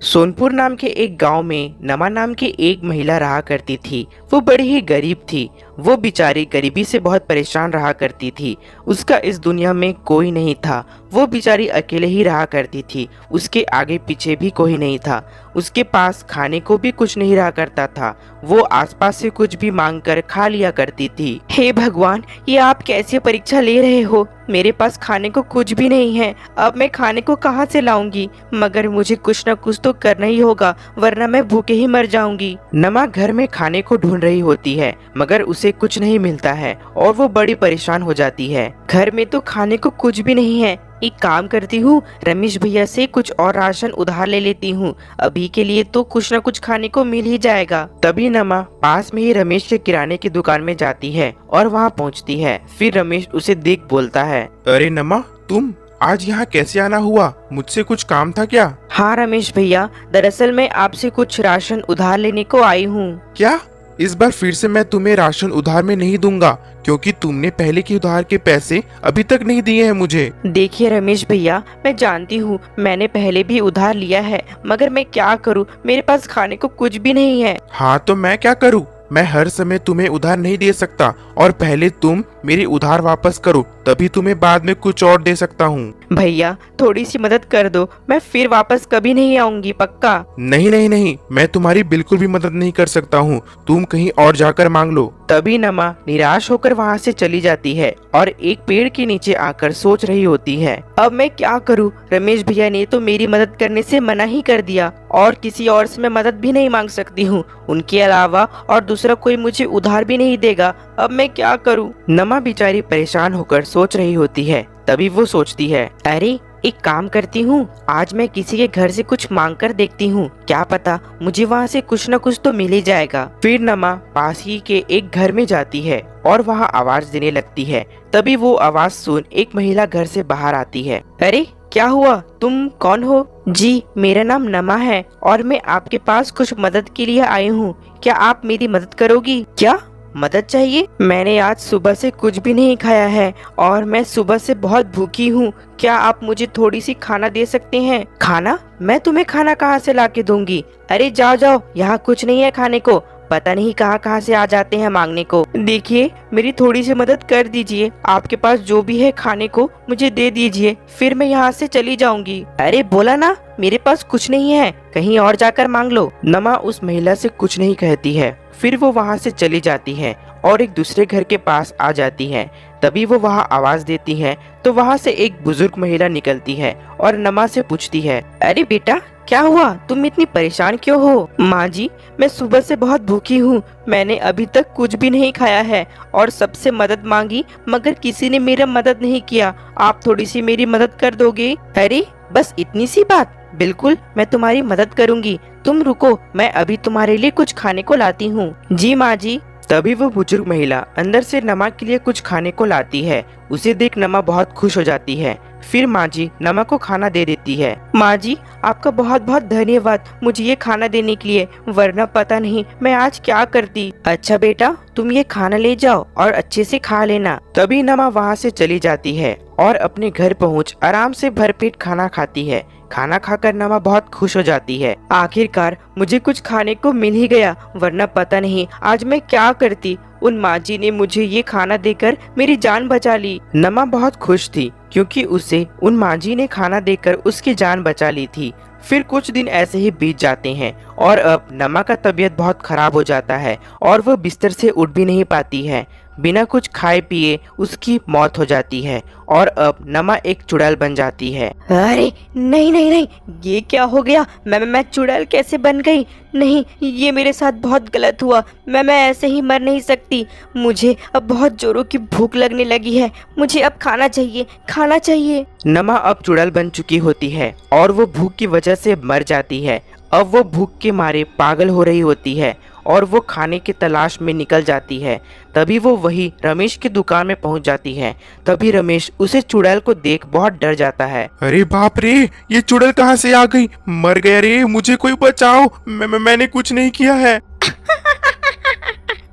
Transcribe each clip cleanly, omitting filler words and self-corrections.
सोनपुर नाम के एक गांव में नमा नाम की एक महिला रहा करती थी। वो बड़ी ही गरीब थी। वो बेचारी गरीबी से बहुत परेशान रहा करती थी। उसका इस दुनिया में कोई नहीं था। वो बेचारी अकेले ही रहा करती थी। उसके आगे पीछे भी कोई नहीं था। उसके पास खाने को भी कुछ नहीं रहा करता था। वो आसपास से कुछ भी मांग कर खा लिया करती थी। हे भगवान, ये आप कैसे परीक्षा ले रहे हो? मेरे पास खाने को कुछ भी नहीं है। अब मैं खाने को कहाँ से लाऊंगी? मगर मुझे कुछ न कुछ तो करना ही होगा, वरना मैं भूखे ही मर जाऊंगी। नमा घर में खाने को ढूंढ रही होती है, मगर उसे कुछ नहीं मिलता है और वो बड़ी परेशान हो जाती है। घर में तो खाने को कुछ भी नहीं है। एक काम करती हूँ, रमेश भैया से कुछ और राशन उधार ले लेती हूँ। अभी के लिए तो कुछ न कुछ खाने को मिल ही जाएगा। तभी नमा पास में ही रमेश के किराने की दुकान में जाती है और वहाँ पहुँचती है। फिर रमेश उसे देख बोलता है, अरे नमा, तुम आज यहाँ कैसे आना हुआ? मुझसे कुछ काम था क्या? हाँ रमेश भैया, दरअसल मैं आपसे कुछ राशन उधार लेने को आई हूँ। क्या? इस बार फिर से मैं तुम्हें राशन उधार में नहीं दूंगा, क्योंकि तुमने पहले के उधार के पैसे अभी तक नहीं दिए हैं मुझे। देखिए रमेश भैया, मैं जानती हूँ मैंने पहले भी उधार लिया है, मगर मैं क्या करूँ, मेरे पास खाने को कुछ भी नहीं है। हाँ तो मैं क्या करूँ? मैं हर समय तुम्हें उधार नहीं दे सकता, और पहले तुम मेरी उधार वापस करो, तभी तुम्हें बाद में कुछ और दे सकता हूँ। भैया थोड़ी सी मदद कर दो, मैं फिर वापस कभी नहीं आऊंगी, पक्का। नहीं नहीं नहीं, मैं तुम्हारी बिल्कुल भी मदद नहीं कर सकता हूँ। तुम कहीं और जाकर मांग लो। तभी नमा निराश होकर वहाँ से चली जाती है और एक पेड़ के नीचे आकर सोच रही होती है, अब मैं क्या करूँ? रमेश भैया ने तो मेरी मदद करने से मना ही कर दिया और किसी और से मैं मदद भी नहीं मांग सकती हूँ। उनके अलावा और दूसरा कोई मुझे उधार भी नहीं देगा। अब मैं क्या करूँ? नमा बेचारी परेशान होकर सोच रही होती है। तभी वो सोचती है, अरे एक काम करती हूँ, आज मैं किसी के घर से कुछ मांग कर देखती हूँ, क्या पता मुझे वहाँ से कुछ न कुछ तो मिल ही जाएगा। फिर नमा पास ही के एक घर में जाती है और वहाँ आवाज देने लगती है। तभी वो आवाज सुन एक महिला घर से बाहर आती है। अरे क्या हुआ? तुम कौन हो? जी मेरा नाम नमा है और मैं आपके पास कुछ मदद के लिए आई हूँ। क्या आप मेरी मदद करोगी? क्या मदद चाहिए? मैंने आज सुबह से कुछ भी नहीं खाया है और मैं सुबह से बहुत भूखी हूँ। क्या आप मुझे थोड़ी सी खाना दे सकते हैं? खाना? मैं तुम्हें खाना कहाँ से ला के दूंगी? अरे जाओ जाओ, यहाँ कुछ नहीं है खाने को। पता नहीं कहाँ कहाँ से आ जाते हैं मांगने को। देखिए मेरी थोड़ी सी मदद कर दीजिए, आपके पास जो भी है खाने को मुझे दे दीजिए, फिर मैं यहाँ से चली जाऊंगी। अरे बोला ना मेरे पास कुछ नहीं है, कहीं और जाकर मांग लो। नमा उस महिला से कुछ नहीं कहती है। फिर वो वहाँ से चली जाती है और एक दूसरे घर के पास आ जाती है। तभी वो वहाँ आवाज देती है तो वहाँ से एक बुजुर्ग महिला निकलती है और नमा से पूछती है, अरे बेटा क्या हुआ? तुम इतनी परेशान क्यों हो? माँ जी मैं सुबह से बहुत भूखी हूँ, मैंने अभी तक कुछ भी नहीं खाया है और सबसे मदद मांगी मगर किसी ने मेरा मदद नहीं किया। आप थोड़ी सी मेरी मदद कर दोगे? अरे बस इतनी सी बात? बिल्कुल मैं तुम्हारी मदद करूँगी, तुम रुको, मैं अभी तुम्हारे लिए कुछ खाने को लाती हूँ। जी माँ जी। तभी वो बुजुर्ग महिला अंदर से नमा के लिए कुछ खाने को लाती है। उसे देख नमा बहुत खुश हो जाती है। फिर माँ जी नमा को खाना दे देती है। माँ जी आपका बहुत बहुत धन्यवाद मुझे ये खाना देने के लिए, वरना पता नहीं मैं आज क्या करती। अच्छा बेटा तुम ये खाना ले जाओ और अच्छे से खा लेना। तभी नमा वहाँ से चली जाती है और अपने घर पहुँच आराम से भरपेट खाना खाती है। खाना खाकर नमा बहुत खुश हो जाती है। आखिरकार मुझे कुछ खाने को मिल ही गया, वरना पता नहीं आज मैं क्या करती। उन माँ जी ने मुझे ये खाना देकर मेरी जान बचा ली। नमा बहुत खुश थी क्योंकि उसे उन माँ जी ने खाना देकर उसकी जान बचा ली थी। फिर कुछ दिन ऐसे ही बीत जाते हैं और अब नमा का तबीयत बहुत खराब हो जाता है और वह बिस्तर से उठ भी नहीं पाती है। बिना कुछ खाए पिए उसकी मौत हो जाती है और अब नमा एक चुड़ैल बन जाती है। अरे नहीं नहीं नहीं, ये क्या हो गया? मैं चुड़ैल कैसे बन गई? नहीं ये मेरे साथ बहुत गलत हुआ। मैं ऐसे ही मर नहीं सकती। मुझे अब बहुत जोरों की भूख लगने लगी है, मुझे अब खाना चाहिए, खाना चाहिए। नमा अब चुड़ैल बन चुकी होती है और वो भूख की वजह से मर जाती है। अब वो भूख के मारे पागल हो रही होती है और वो खाने की तलाश में निकल जाती है। तभी वो वही रमेश की दुकान में पहुंच जाती है। तभी रमेश उसे चुड़ैल को देख बहुत डर जाता है। अरे बाप रे, ये चुड़ैल कहाँ से आ गई? मर गया रे, मुझे कोई बचाओ, मैंने कुछ नहीं किया है।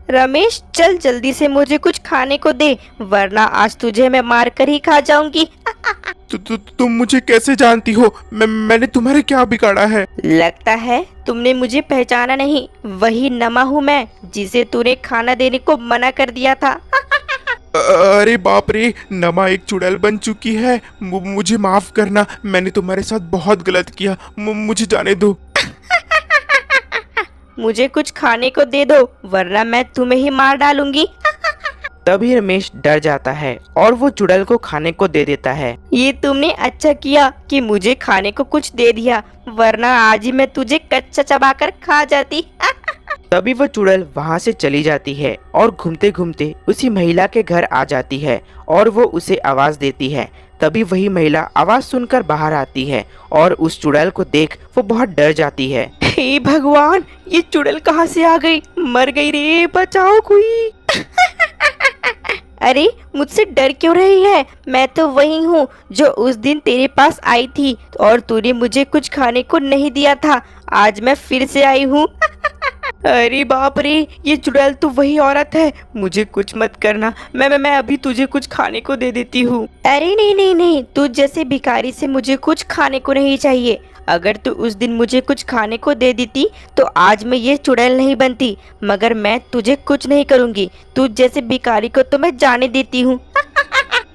रमेश चल जल्दी से मुझे कुछ खाने को दे, वरना आज तुझे मैं मार कर ही खा जाऊंगी। तुम मुझे कैसे जानती हो? मैंने तुम्हारे क्या बिगाड़ा है? लगता है तुमने मुझे पहचाना नहीं, वही नमा हूँ मैं जिसे तूने खाना देने को मना कर दिया था। अरे बाप रे, नमा एक चुड़ैल बन चुकी है। मुझे माफ करना, मैंने तुम्हारे साथ बहुत गलत किया। मुझे जाने दो। मुझे कुछ खाने को दे दो, वरना मैं तुम्हें ही मार डालूंगी। तभी रमेश डर जाता है और वो चुड़ैल को खाने को दे देता है। ये तुमने अच्छा किया कि मुझे खाने को कुछ दे दिया, वरना आज ही मैं तुझे कच्चा चबाकर खा जाती। तभी वो चुड़ैल वहाँ से चली जाती है और घूमते घूमते उसी महिला के घर आ जाती है और वो उसे आवाज देती है। तभी वही महिला आवाज सुनकर बाहर आती है और उस चुड़ैल को देख वो बहुत डर जाती है। हे भगवान, ये चुड़ैल कहाँ से आ गई? मर गई रे, बचाओ कोई। अरे मुझसे डर क्यों रही है? मैं तो वही हूँ जो उस दिन तेरे पास आई थी और तूने मुझे कुछ खाने को नहीं दिया था। आज मैं फिर से आई हूँ। अरे बाप रे, ये चुड़ैल तो वही औरत है। मुझे कुछ मत करना, मैं अभी तुझे कुछ खाने को दे देती हूँ। अरे नहीं नहीं नहीं, तू जैसे भिखारी से मुझे कुछ खाने को नहीं चाहिए। अगर तू उस दिन मुझे कुछ खाने को दे देती तो आज मैं ये चुड़ैल नहीं बनती, मगर मैं तुझे कुछ नहीं करूँगी। तू जैसे भिखारी को तो मैं जाने देती हूँ।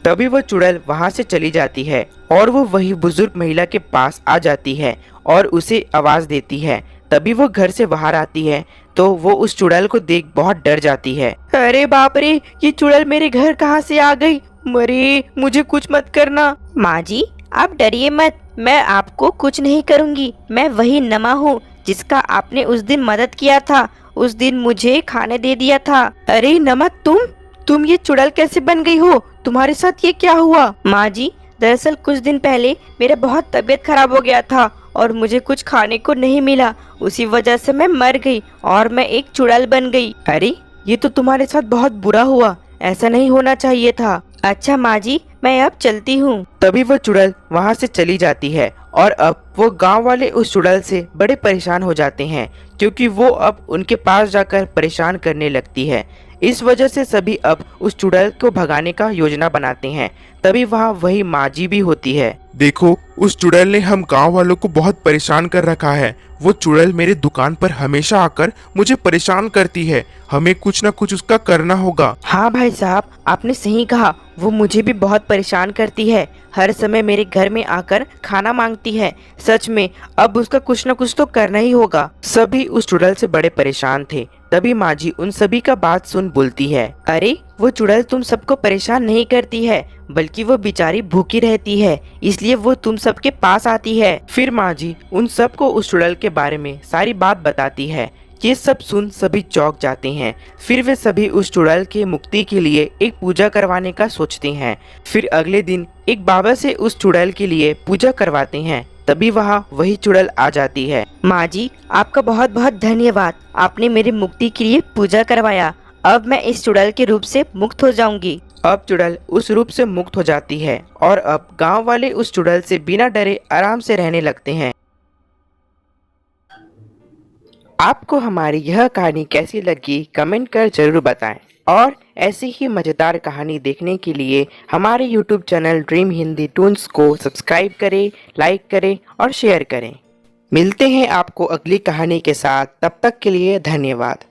तभी वो चुड़ैल वहाँ से चली जाती है और वो वही बुजुर्ग महिला के पास आ जाती है और उसे आवाज देती है। तभी वो घर से बाहर आती है तो वो उस चुड़ैल को देख बहुत डर जाती है। अरे बाप रे, ये चुड़ैल मेरे घर कहाँ से आ गई? मरे, मुझे कुछ मत करना। माँ जी आप डरिए मत, मैं आपको कुछ नहीं करूँगी। मैं वही नमा हूँ जिसका आपने उस दिन मदद किया था, उस दिन मुझे खाने दे दिया था। अरे नमा, तुम ये चुड़ैल कैसे बन गई हो? तुम्हारे साथ ये क्या हुआ? माँ जी दरअसल कुछ दिन पहले मेरा बहुत तबीयत खराब हो गया था और मुझे कुछ खाने को नहीं मिला, उसी वजह से मैं मर गई और मैं एक चुड़ैल बन गई। अरे ये तो तुम्हारे साथ बहुत बुरा हुआ, ऐसा नहीं होना चाहिए था। अच्छा माँ जी, मैं अब चलती हूँ। तभी वो चुड़ैल वहाँ से चली जाती है और अब वो गांव वाले उस चुड़ैल से बड़े परेशान हो जाते हैं क्योंकि वो अब उनके पास जाकर परेशान करने लगती है। इस वजह से सभी अब उस चुड़ैल को भगाने का योजना बनाते हैं। तभी वहाँ वही माजी भी होती है। देखो, उस चुड़ैल ने हम गांव वालों को बहुत परेशान कर रखा है। वो चुड़ैल मेरे दुकान पर हमेशा आकर मुझे परेशान करती है। हमें कुछ न कुछ उसका करना होगा। हाँ भाई साहब, आपने सही कहा, वो मुझे भी बहुत परेशान करती है। हर समय मेरे घर में आकर खाना मांगती है। सच में अब उसका कुछ न कुछ तो करना ही होगा। सभी उस चुड़ैल से बड़े परेशान थे। तभी माजी उन सभी का बात सुन बोलती है, अरे वो चुड़ैल तुम सबको परेशान नहीं करती है, बल्कि वो बेचारी भूखी रहती है, इसलिए वो तुम सबके पास आती है। फिर माजी उन सबको उस चुड़ैल के बारे में सारी बात बताती है। ये सब सुन सभी चौंक जाते हैं। फिर वे सभी उस चुड़ैल के मुक्ति के लिए एक पूजा करवाने का सोचते हैं। फिर अगले दिन एक बाबा से उस चुड़ैल के लिए पूजा करवाते हैं। तभी वहाँ वही चुड़ैल आ जाती है। माँ जी आपका बहुत बहुत धन्यवाद, आपने मेरी मुक्ति के लिए पूजा करवाया। अब मैं इस चुड़ैल के रूप से मुक्त हो जाऊंगी। अब चुड़ैल उस रूप से मुक्त हो जाती है और अब गांव वाले उस चुड़ैल से बिना डरे आराम से रहने लगते हैं। आपको हमारी यह कहानी कैसी लगी कमेंट कर जरूर बताएं और ऐसी ही मज़ेदार कहानी देखने के लिए हमारे YouTube channel dream Hindi Toons को सब्सक्राइब करें, लाइक करें और शेयर करें। मिलते हैं आपको अगली कहानी के साथ, तब तक के लिए धन्यवाद।